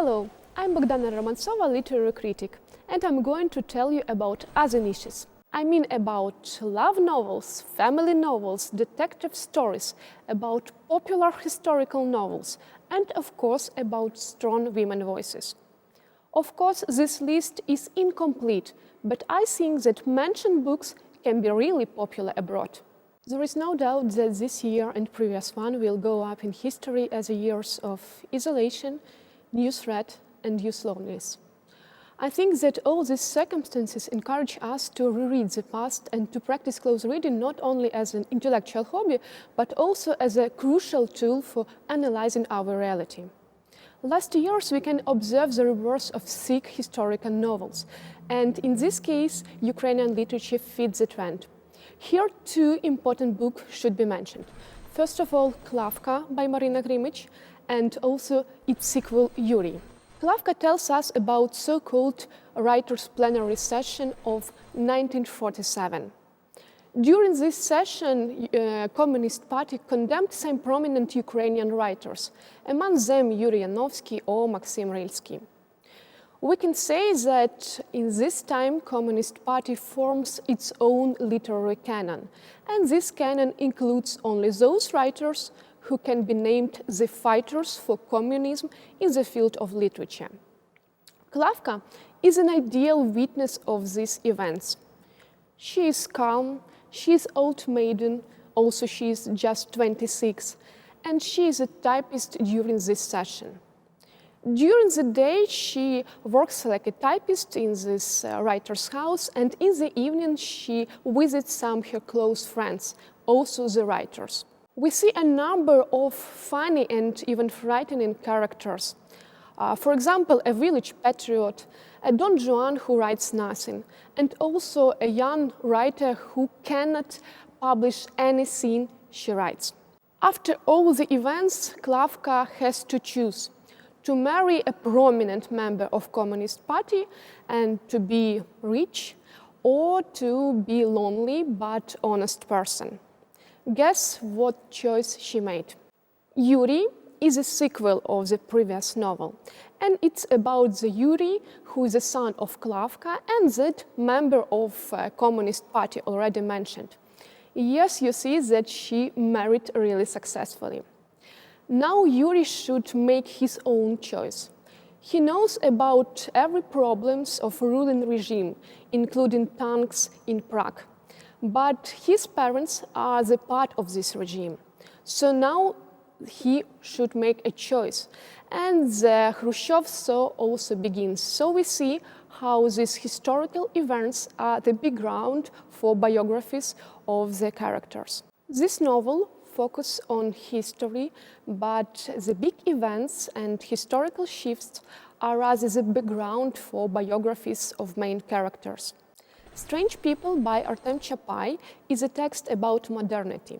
Hello, I'm Bohdana Romantsova, literary critic, and I'm going to tell you about other niches. I mean about love novels, family novels, detective stories, about popular historical novels, and of course about strong women voices. Of course, this list is incomplete, but I think that mentioned books can be really popular abroad. There is no doubt that this year and previous one will go up in history as years of isolation, new threat, and new slowness. I think that all these circumstances encourage us to reread the past and to practice close reading not only as an intellectual hobby, but also as a crucial tool for analyzing our reality. Last years, we can observe the reverse of thick historical novels, and in this case, Ukrainian literature fits the trend. Here, two important books should be mentioned. First of all, Kafka by Marina Grimic, and also its sequel, Yuri. Kafka tells us about so-called writers' plenary session of 1947. During this session, Communist Party condemned some prominent Ukrainian writers, among them Yuri Yanovsky or Maxim Rylsky. We can say that in this time Communist Party forms its own literary canon, and this canon includes only those writers who can be named the fighters for communism in the field of literature. Kafka is an ideal witness of these events. She is calm, she is old maiden, also she is just 26, and she is a typist during this session. During the day, she works like a typist in this writer's house, and in the evening she visits some of her close friends, also the writers. We see a number of funny and even frightening characters. For example, a village patriot, a Don Juan who writes nothing, and also a young writer who cannot publish anything she writes. After all the events, Kafka has to choose to marry a prominent member of Communist Party and to be rich, or to be lonely but honest person. Guess what choice she made? Yuri is a sequel of the previous novel, and it's about the Yuri who is the son of Kafka and that member of Communist Party already mentioned. Yes, you see that she married really successfully. Now Yuri should make his own choice. He knows about every problems of ruling regime, including tanks in Prague. But his parents are the part of this regime. So now he should make a choice. And the Khrushchev thaw also begins. So we see how these historical events are the background for biographies of the characters. This novel focus on history, but the big events and historical shifts are rather the background for biographies of main characters. Strange People by Artem Chapai is a text about modernity,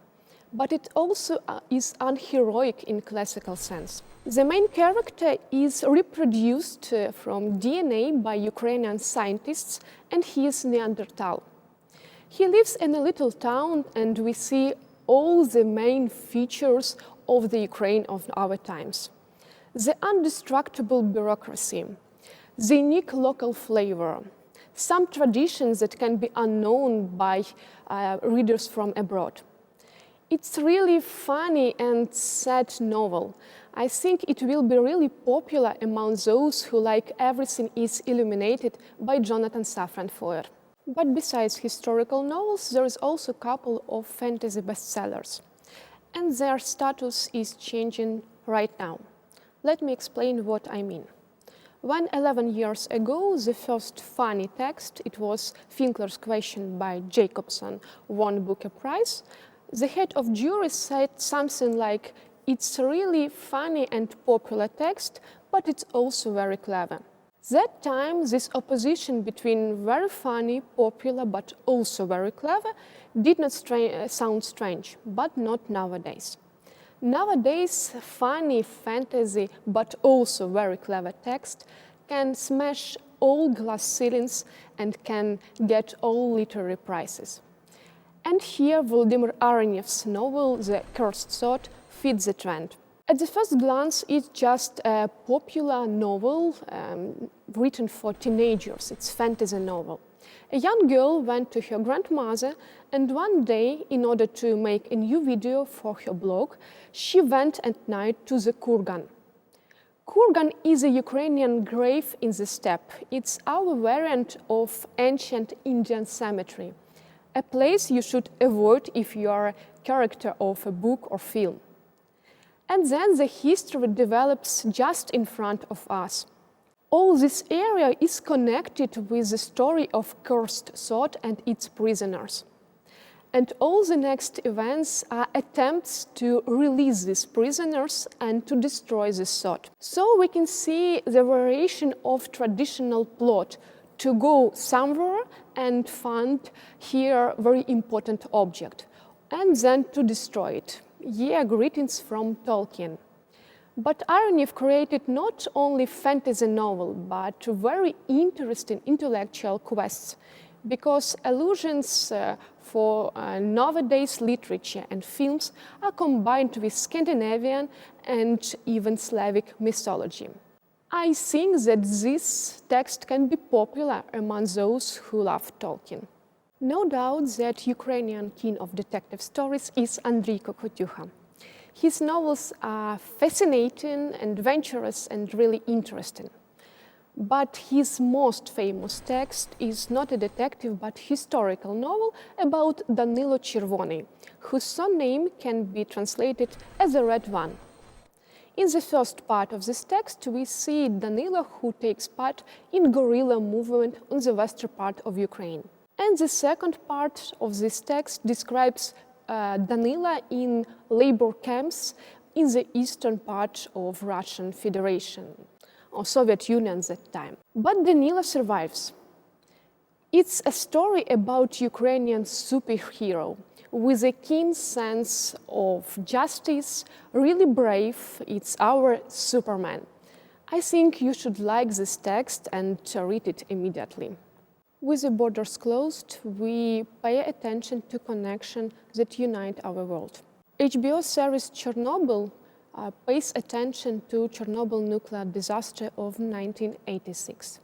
but it also is unheroic in classical sense. The main character is reproduced from DNA by Ukrainian scientists, and he is Neanderthal. He lives in a little town, and we see all the main features of the Ukraine of our times. The indestructible bureaucracy, the unique local flavor, some traditions that can be unknown by readers from abroad. It's really funny and sad novel. I think it will be really popular among those who like everything is illuminated by Jonathan Safran Foer. But besides historical novels, there is also a couple of fantasy bestsellers, and their status is changing right now. Let me explain what I mean. When 11 years ago, the first funny text, it was Finkler's Question by Jacobson, won Booker Prize, the head of jury said something like, "It's a really funny and popular text, but it's also very clever." That time, this opposition between very funny, popular, but also very clever did not sound strange, but not nowadays. Nowadays, funny fantasy, but also very clever text can smash all glass ceilings and can get all literary prizes. And here, Volodymyr Aronev's novel, The Cursed Sword, fits the trend. At the first glance, it's just a popular novel written for teenagers. It's a fantasy novel. A young girl went to her grandmother, and one day, in order to make a new video for her blog, she went at night to the kurgan. Kurgan is a Ukrainian grave in the steppe. It's our variant of ancient Indian cemetery, a place you should avoid if you are a character of a book or film. And then the history develops just in front of us. All this area is connected with the story of cursed sod and its prisoners. And all the next events are attempts to release these prisoners and to destroy the sod. So we can see the variation of traditional plot to go somewhere and find here very important object, and then to destroy it. Yeah, greetings from Tolkien. But Aronov created not only fantasy novel, but very interesting intellectual quests, because allusions for nowadays literature and films are combined with Scandinavian and even Slavic mythology. I think that this text can be popular among those who love Tolkien. No doubt that Ukrainian king of detective stories is Andrei Kokotyuha. His novels are fascinating, adventurous, and really interesting. But his most famous text is not a detective but historical novel about Danilo Червоний, whose surname can be translated as the Red One. In the first part of this text, we see Danilo who takes part in guerrilla movement on the western part of Ukraine. And the second part of this text describes Danila in labor camps in the eastern part of Russian Federation, or Soviet Union at that time. But Danila survives. It's a story about Ukrainian superhero with a keen sense of justice, really brave. It's our Superman. I think you should like this text and read it immediately. With the borders closed, we pay attention to connections that unite our world. HBO series Chernobyl pays attention to Chernobyl nuclear disaster of 1986.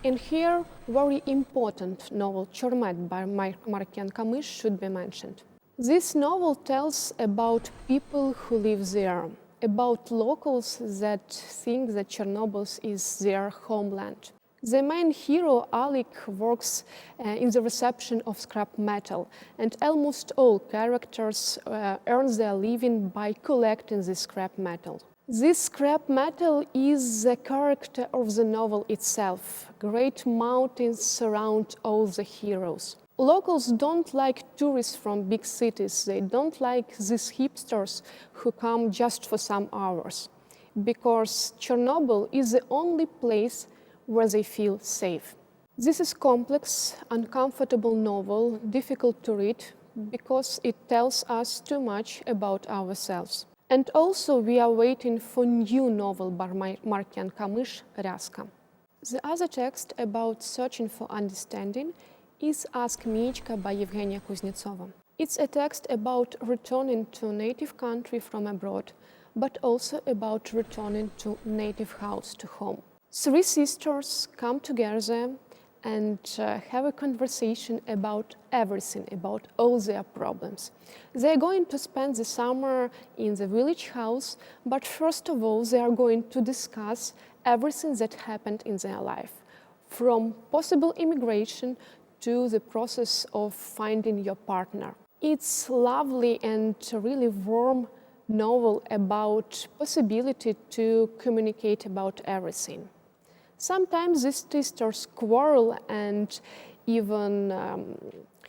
And here, very important novel Termite by Markian Kamish should be mentioned. This novel tells about people who live there, about locals that think that Chernobyl is their homeland. The main hero, Alik, works in the reception of scrap metal, and almost all characters earn their living by collecting this scrap metal. This scrap metal is the character of the novel itself. Great mountains surround all the heroes. Locals don't like tourists from big cities. They don't like these hipsters who come just for some hours, because Chernobyl is the only place where they feel safe. This is complex, uncomfortable novel, difficult to read, because it tells us too much about ourselves. And also we are waiting for new novel by Markian Kamish, Ryaska. The other text about searching for understanding is Ask Miichka by Evgenia Kuznetsova. It's a text about returning to native country from abroad, but also about returning to native house, to home. Three sisters come together and have a conversation about everything, about all their problems. They are going to spend the summer in the village house, but first of all, they are going to discuss everything that happened in their life, from possible immigration to the process of finding your partner. It's lovely and really warm novel about possibility to communicate about everything. Sometimes these sisters quarrel and even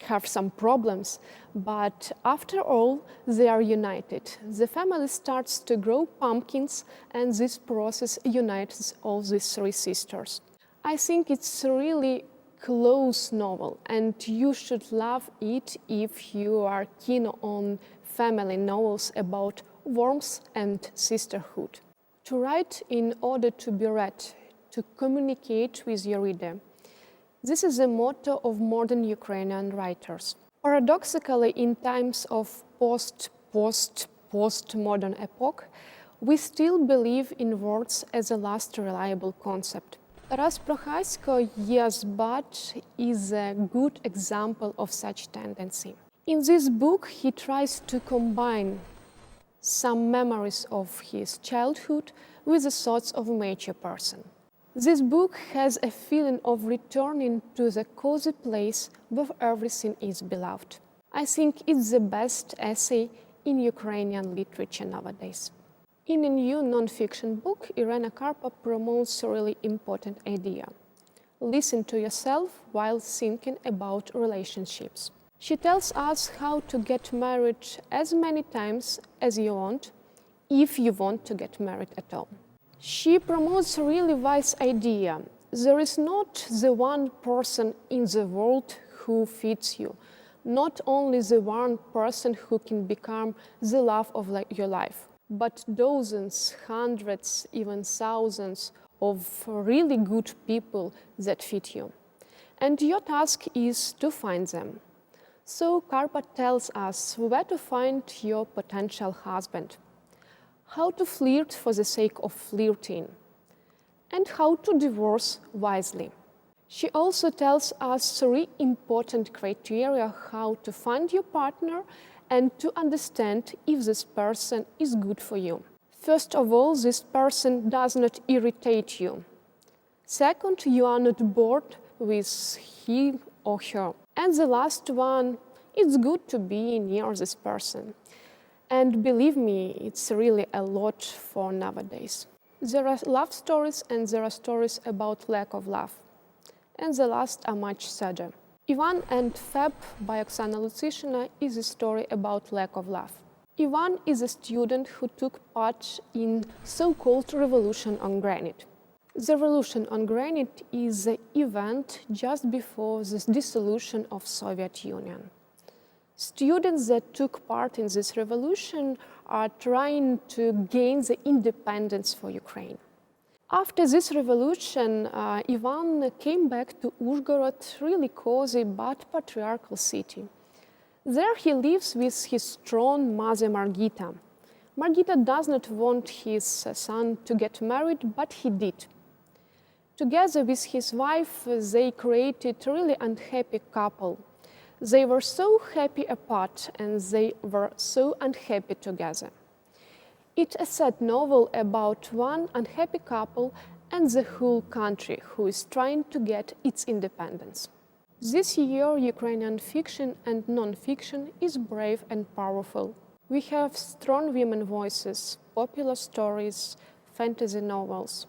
have some problems, but after all, they are united. The family starts to grow pumpkins, and this process unites all these three sisters. I think it's a really close novel, and you should love it if you are keen on family novels about warmth and sisterhood. To write in order to be read, to communicate with your reader. This is the motto of modern Ukrainian writers. Paradoxically, in times of post-modern epoch, we still believe in words as a last reliable concept. Taras Prochaska, yes, but is a good example of such tendency. In this book, he tries to combine some memories of his childhood with the thoughts of a mature person. This book has a feeling of returning to the cozy place where everything is beloved. I think it's the best essay in Ukrainian literature nowadays. In a new non-fiction book, Irena Karpa promotes a really important idea. Listen to yourself while thinking about relationships. She tells us how to get married as many times as you want, if you want to get married at all. She promotes a really wise idea. There is not the one person in the world who fits you, not only the one person who can become the love of your life, but dozens, hundreds, even thousands of really good people that fit you. And your task is to find them. So Karpa tells us where to find your potential husband, how to flirt for the sake of flirting, and how to divorce wisely. She also tells us 3 important criteria how to find your partner and to understand if this person is good for you. First of all, this person does not irritate you. Second, you are not bored with him or her. And the last one, it's good to be near this person. And believe me, it's really a lot for nowadays. There are love stories and there are stories about lack of love. And the last are much sadder. Ivan and Feb by Oksana Lutsishina is a story about lack of love. Ivan is a student who took part in so-called Revolution on Granite. The Revolution on Granite is the event just before the dissolution of Soviet Union. Students that took part in this revolution are trying to gain the independence for Ukraine. After this revolution, Ivan came back to Uzhgorod, really cozy but patriarchal city. There he lives with his strong mother Margita. Margita does not want his son to get married, but he did. Together with his wife, they created a really unhappy couple. They were so happy apart and they were so unhappy together. It's a sad novel about one unhappy couple and the whole country who is trying to get its independence. This year, Ukrainian fiction and non-fiction is brave and powerful. We have strong women voices, popular stories, fantasy novels.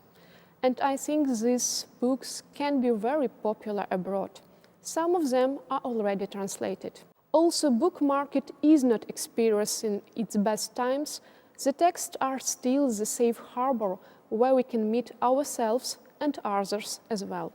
And I think these books can be very popular abroad. Some of them are already translated. Also, book market is not experiencing its best times. The texts are still the safe harbor where we can meet ourselves and others as well.